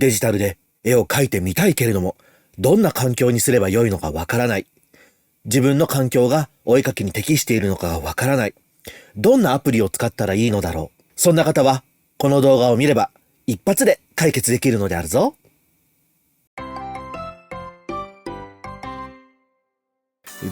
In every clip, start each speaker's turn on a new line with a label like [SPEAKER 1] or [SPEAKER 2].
[SPEAKER 1] デジタルで絵を描いてみたいけれども、どんな環境にすればよいのかわからない。自分の環境がお絵描きに適しているのかがわからない。どんなアプリを使ったらいいのだろう。そんな方は、この動画を見れば一発で解決できるのであるぞ。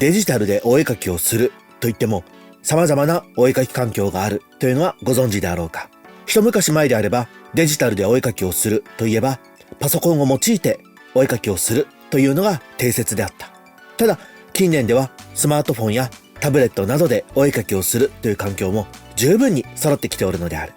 [SPEAKER 1] デジタルでお絵描きをするといっても、様々なお絵描き環境があるというのはご存知であろうか。一昔前であれば、デジタルでお絵描きをするといえば、パソコンを用いてお絵描きをするというのが定説であった。ただ、近年ではスマートフォンやタブレットなどでお絵描きをするという環境も十分に揃ってきておるのである。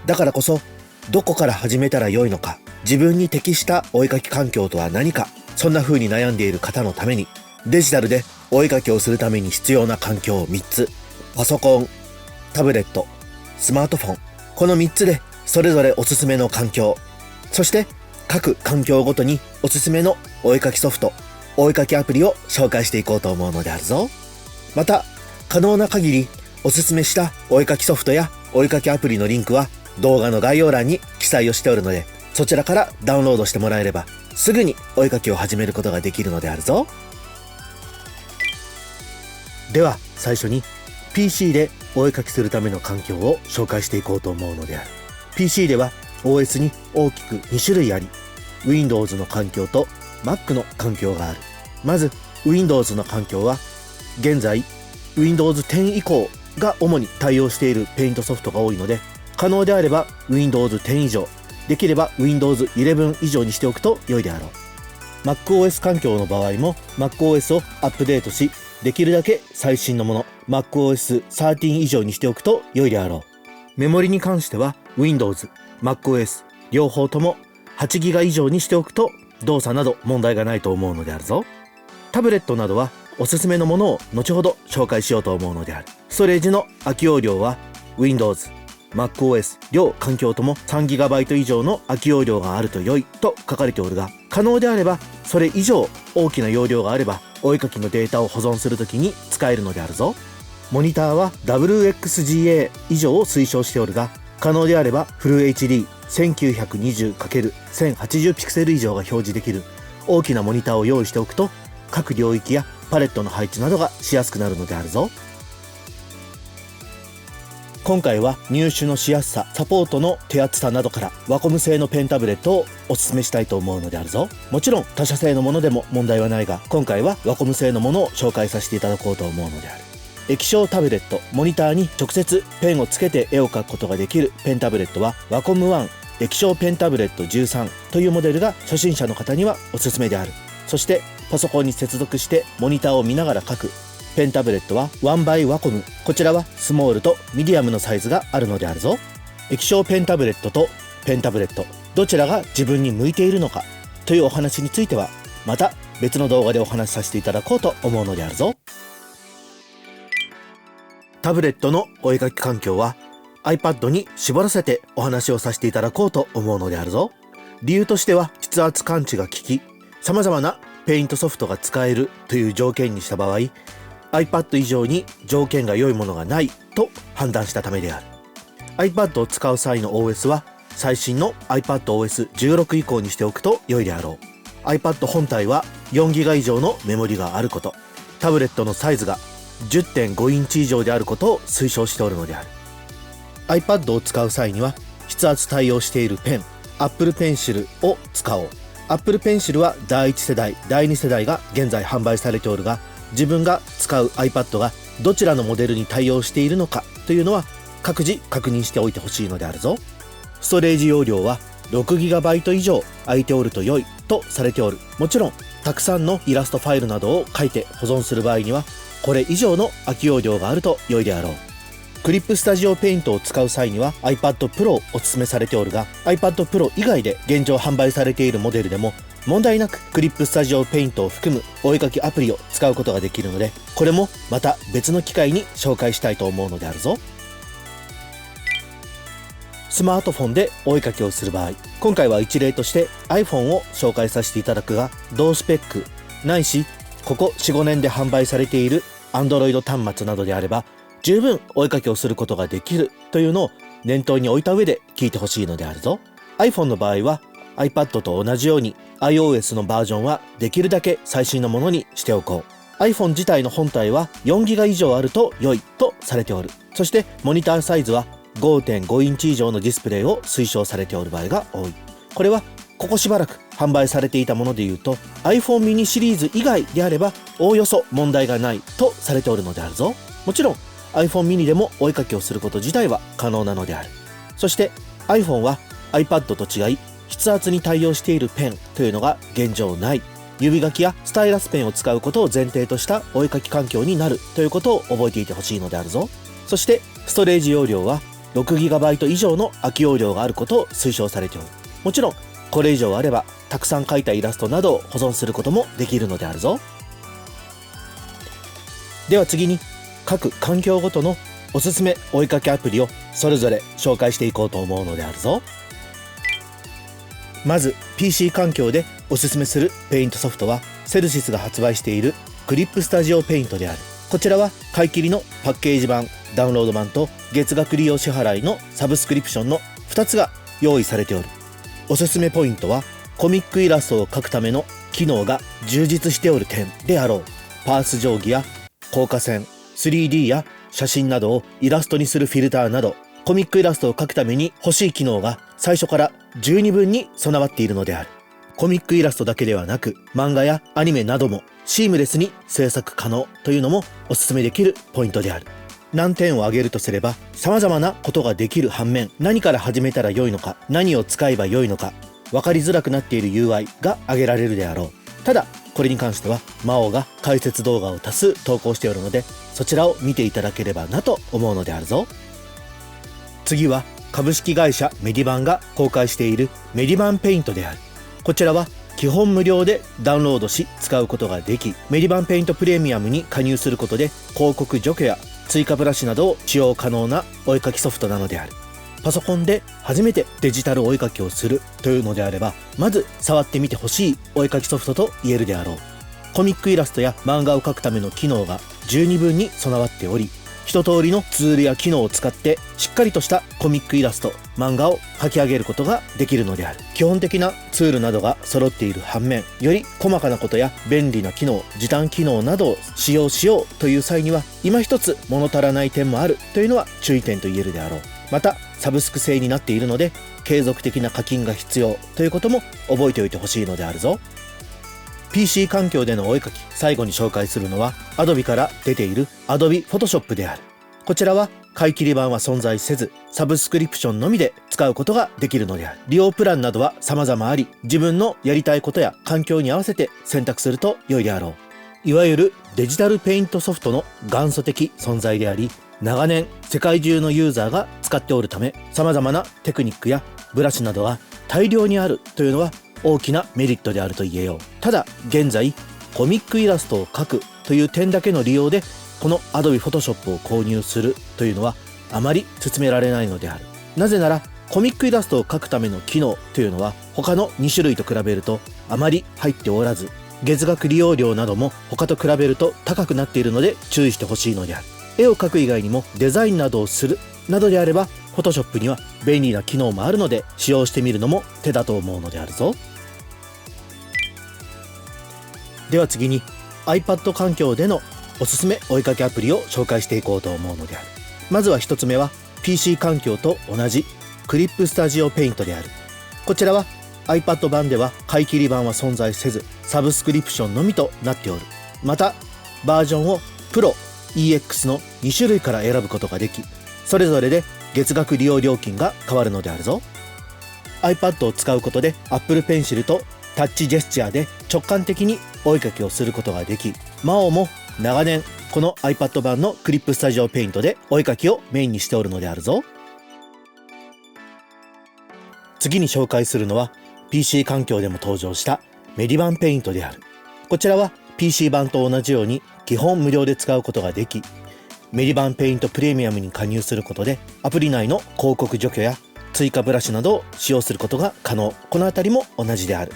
[SPEAKER 1] だからこそ、どこから始めたらよいのか、自分に適したお絵描き環境とは何か、そんな風に悩んでいる方のために、デジタルでお絵描きをするために必要な環境を3つ、パソコン、タブレット、スマートフォン、この3つでそれぞれおすすめの環境、そして各環境ごとにおすすめのお絵描きソフト、お絵描きアプリを紹介していこうと思うのであるぞ。また、可能な限りおすすめしたお絵描きソフトやお絵描きアプリのリンクは動画の概要欄に記載をしておるので、そちらからダウンロードしてもらえればすぐにお絵描きを始めることができるのであるぞ。では最初に PC でお絵描きするための環境を紹介していこうと思うのである。 PC では OS に大きく2種類あり、 Windows の環境と Mac の環境がある。まず Windows の環境は、現在 Windows 10以降が主に対応しているペイントソフトが多いので、可能であれば Windows 10以上、できれば Windows 11以上にしておくと良いであろう。 MacOS 環境の場合も MacOS をアップデートし、できるだけ最新のもの MacOS 13以上にしておくと良いであろう。メモリに関しては Windows、MacOS 両方とも 8GB 以上にしておくと動作など問題がないと思うのであるぞ。タブレットなどはおすすめのものを後ほど紹介しようと思うのである。ストレージの空き容量は Windows、MacOS 両環境とも 3GB 以上の空き容量があると良いと書かれておるが、可能であればそれ以上大きな容量があればお絵描きのデータを保存するときに使えるのであるぞ。モニターは WXGA 以上を推奨しておるが、可能であればフル HD1920×1080 ピクセル以上が表示できる大きなモニターを用意しておくと、各領域やパレットの配置などがしやすくなるのであるぞ。今回は入手のしやすさ、サポートの手厚さなどからワコム製のペンタブレットをおすすめしたいと思うのであるぞ。もちろん他社製のものでも問題はないが、今回はワコム製のものを紹介させていただこうと思うのである。液晶タブレット、モニターに直接ペンをつけて絵を描くことができるペンタブレットはワコム1液晶ペンタブレット13というモデルが初心者の方にはおすすめである。そしてパソコンに接続してモニターを見ながら描くペンタブレットは 1by ワコム、こちらはスモールとミディアムのサイズがあるのであるぞ。液晶ペンタブレットとペンタブレット、どちらが自分に向いているのかというお話についてはまた別の動画でお話しさせていただこうと思うのであるぞ。タブレットのお絵描き環境は iPad に絞らせてお話をさせていただこうと思うのであるぞ。理由としては筆圧感知が効き、様々なペイントソフトが使えるという条件にした場合、iPad 以上に条件が良いものがないと判断したためである。iPad を使う際の OS は最新の iPadOS16 以降にしておくと良いであろう。iPad 本体は 4GB 以上のメモリがあること、タブレットのサイズが 10.5 インチ以上であることを推奨しておるのである。iPad を使う際には筆圧対応しているペン Apple Pencil を使おう。Apple Pencil は第1世代、第2世代が現在販売されておるが、自分が使う iPad がどちらのモデルに対応しているのかというのは各自確認しておいてほしいのであるぞ。ストレージ容量は 6GB 以上空いておると良いとされておる。もちろんたくさんのイラストファイルなどを書いて保存する場合にはこれ以上の空き容量があると良いであろう。クリップスタジオペイントを使う際には iPad Pro をお勧めされておるが、 iPad Pro 以外で現状販売されているモデルでも問題なくクリップスタジオペイントを含むお絵描きアプリを使うことができるので、これもまた別の機会に紹介したいと思うのであるぞ。スマートフォンでお絵描きをする場合、今回は一例として iPhone を紹介させていただくが、同スペックないしここ 4,5 年で販売されている Android 端末などであれば十分お絵描きをすることができるというのを念頭に置いた上で聞いてほしいのであるぞ。 iPhone の場合は iPad と同じように iOS のバージョンはできるだけ最新のものにしておこう。 iPhone 自体の本体は 4GB 以上あると良いとされておる。そしてモニターサイズは 5.5 インチ以上のディスプレイを推奨されておる場合が多い。これはここしばらく販売されていたものでいうと iPhone mini シリーズ以外であればおおよそ問題がないとされておるのであるぞ。もちろん iPhone mini でもお絵かきをすること自体は可能なのである。そして iPhone は iPad と違い筆圧に対応しているペンというのが現状ない。指書きやスタイラスペンを使うことを前提としたお絵かき環境になるということを覚えていてほしいのであるぞ。そしてストレージ容量は 6GB 以上の空き容量があることを推奨されておる。もちろんこれ以上あればたくさん描いたイラストなどを保存することもできるのであるぞ。では次に各環境ごとのおすすめお絵かきアプリをそれぞれ紹介していこうと思うのであるぞ。まず PC 環境でおすすめするペイントソフトはセルシスが発売しているクリップスタジオペイントである。こちらは買い切りのパッケージ版、ダウンロード版と月額利用支払いのサブスクリプションの2つが用意されておる。おすすめポイントはコミックイラストを描くための機能が充実しておる点であろう。パース定規や硬化線、3D や写真などをイラストにするフィルターなどコミックイラストを描くために欲しい機能が最初から十二分に備わっているのである。コミックイラストだけではなく漫画やアニメなどもシームレスに制作可能というのもおすすめできるポイントである。難点を挙げるとすれば様々なことができる反面何から始めたら良いのか何を使えば良いのか分かりづらくなっている UI が挙げられるであろう。ただこれに関しては魔王が解説動画を多数投稿しておるのでそちらを見ていただければなと思うのであるぞ。次は株式会社メディバンが公開しているメディバンペイントである。こちらは基本無料でダウンロードし使うことができメディバンペイントプレミアムに加入することで広告除去や追加ブラシなどを使用可能なお絵かきソフトなのである。パソコンで初めてデジタルお絵かきをするというのであればまず触ってみてほしいお絵かきソフトと言えるであろう。コミックイラストや漫画を描くための機能が十二分に備わっており一通りのツールや機能を使ってしっかりとしたコミックイラスト、漫画を描き上げることができるのである。基本的なツールなどが揃っている反面より細かなことや便利な機能、時短機能などを使用しようという際には今一つ物足らない点もあるというのは注意点と言えるであろう。またサブスク制になっているので継続的な課金が必要ということも覚えておいてほしいのであるぞ。 PC 環境でのお絵かき最後に紹介するのは Adobe から出ている Adobe Photoshop である。こちらは買い切り版は存在せずサブスクリプションのみで使うことができるのである。利用プランなどは様々あり自分のやりたいことや環境に合わせて選択すると良いであろう。いわゆるデジタルペイントソフトの元祖的存在であり長年世界中のユーザーが使っておるため様々なテクニックやブラシなどが大量にあるというのは大きなメリットであると言えよう。ただ現在コミックイラストを描くという点だけの利用でこの Adobe Photoshop を購入するというのはあまり勧められないのである。なぜならコミックイラストを描くための機能というのは他の2種類と比べるとあまり入っておらず月額利用料なども他と比べると高くなっているので注意してほしいのである。絵を描く以外にもデザインなどをするなどであれば Photoshop には便利な機能もあるので使用してみるのも手だと思うのであるぞ。では次に iPad 環境でのおすすめお絵かきアプリを紹介していこうと思うのである。まずは一つ目は PC 環境と同じクリップスタジオペイントである。こちらは iPad 版では買い切り版は存在せずサブスクリプションのみとなっておる。またバージョンを Pro、EX の2種類から選ぶことができそれぞれで月額利用料金が変わるのであるぞ。 iPad を使うことで Apple Pencil とタッチジェスチャーで直感的にお絵かきをすることができ魔王も長年この iPad 版のクリップスタジオペイントでお絵かきをメインにしておるのであるぞ。次に紹介するのは PC 環境でも登場したメディバンペイントである。こちらは PC 版と同じように基本無料で使うことができメディバンペイントプレミアムに加入することでアプリ内の広告除去や追加ブラシなどを使用することが可能。このあたりも同じである。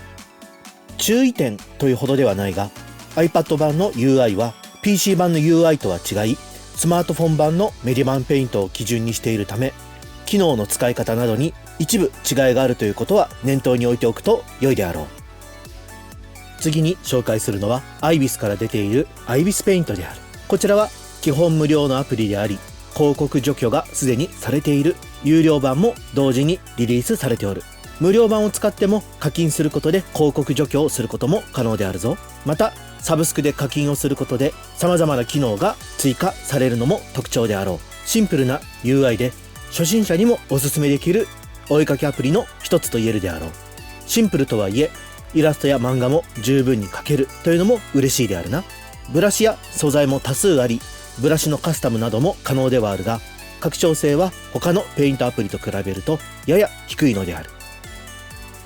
[SPEAKER 1] 注意点というほどではないが iPad 版の UI は PC 版の UI とは違いスマートフォン版のメディバンペイントを基準にしているため機能の使い方などに一部違いがあるということは念頭に置いておくと良いであろう。次に紹介するのはアイビスから出ているアイビスペイントである。こちらは基本無料のアプリであり、広告除去がすでにされている有料版も同時にリリースされておる。無料版を使っても課金することで広告除去をすることも可能であるぞ。またサブスクで課金をすることで様々な機能が追加されるのも特徴であろう。シンプルな UI で初心者にもおすすめできるお絵かきアプリの一つと言えるであろう。シンプルとはいえイラストや漫画も十分に描けるというのも嬉しいであるな。ブラシや素材も多数あり、ブラシのカスタムなども可能ではあるが、拡張性は他のペイントアプリと比べるとやや低いのである。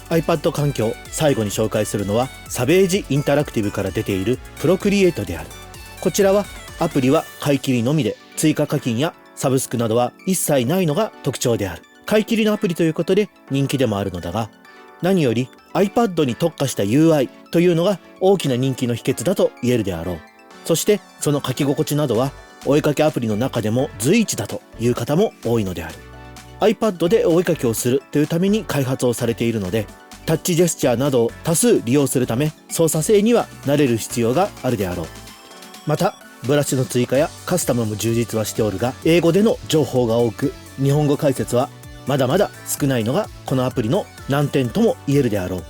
[SPEAKER 1] iPad 環境、最後に紹介するのはサベージインタラクティブから出ているプロクリエイトである。こちらはアプリは買い切りのみで、追加課金やサブスクなどは一切ないのが特徴である。買い切りのアプリということで人気でもあるのだが、何より iPad に特化した UI というのが大きな人気の秘訣だと言えるであろう。そしてその書き心地などはお絵かきアプリの中でも随一だという方も多いのである。iPad でお絵かきをするというために開発をされているので、タッチジェスチャーなどを多数利用するため操作性には慣れる必要があるであろう。またブラシの追加やカスタムも充実はしておるが、英語での情報が多く日本語解説はまだまだ少ないのがこのアプリの難点とも言えるであろう。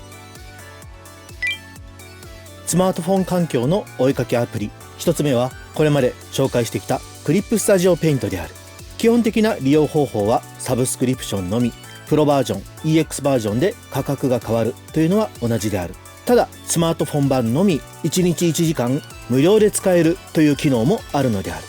[SPEAKER 1] スマートフォン環境のお絵かきアプリ、一つ目はこれまで紹介してきたクリップスタジオペイントである。基本的な利用方法はサブスクリプションのみ、プロバージョン EX バージョンで価格が変わるというのは同じである。ただスマートフォン版のみ1日1時間無料で使えるという機能もあるのである。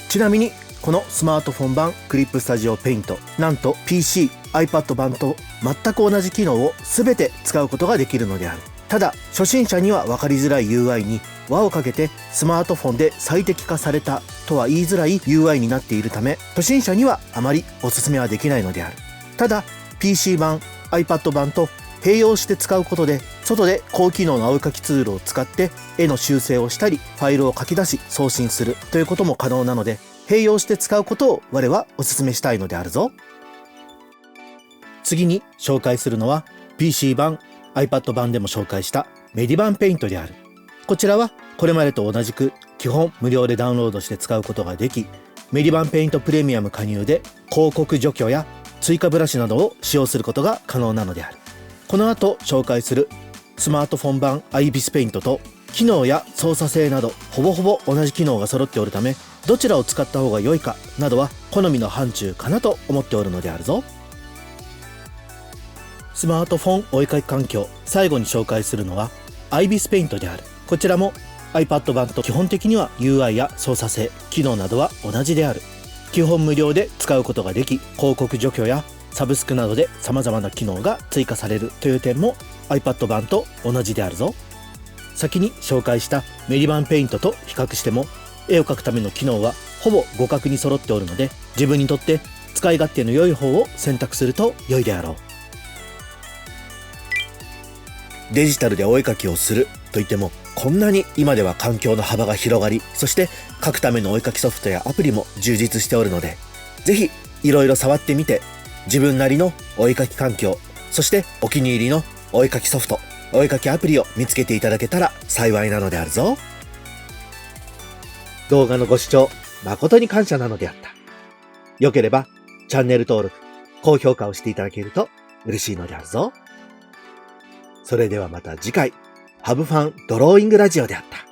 [SPEAKER 1] ちなみにこのスマートフォン版クリップスタジオペイント、なんと PC、iPad 版と全く同じ機能を全て使うことができるのである。ただ初心者には分かりづらい UI に輪をかけてスマートフォンで最適化されたとは言いづらい UI になっているため、初心者にはあまりおすすめはできないのである。ただ PC 版、iPad 版と併用して使うことで、外で高機能のお絵かきツールを使って絵の修正をしたりファイルを書き出し送信するということも可能なので、併用して使うことを我はお勧めしたいのであるぞ。次に紹介するのは PC 版、iPad 版でも紹介したメディバンペイントである。こちらはこれまでと同じく基本無料でダウンロードして使うことができ、メディバンペイントプレミアム加入で広告除去や追加ブラシなどを使用することが可能なのである。この後紹介するスマートフォン版アイビスペイントと機能や操作性などほぼほぼ同じ機能が揃っておるため、どちらを使った方が良いかなどは好みの範疇かなと思っておるのであるぞ。スマートフォンお絵かき環境、最後に紹介するのはアイビスペイントである。こちらも iPad 版と基本的には UI や操作性、機能などは同じである。基本無料で使うことができ、広告除去やサブスクなどで様々な機能が追加されるという点も iPad 版と同じであるぞ。先に紹介したメディバンペイントと比較しても絵を描くための機能はほぼ互角に揃っておるので、自分にとって使い勝手の良い方を選択すると良いであろう。デジタルでお絵描きをするといっても、こんなに今では環境の幅が広がり、そして描くためのお絵描きソフトやアプリも充実しておるので、ぜひいろいろ触ってみて自分なりのお絵描き環境、そしてお気に入りのお絵描きソフト、お絵描きアプリを見つけていただけたら幸いなのであるぞ。動画のご視聴誠に感謝なのであった。よければチャンネル登録、高評価をしていただけると嬉しいのであるぞ。それではまた次回、ハブファンドローイングラジオであった。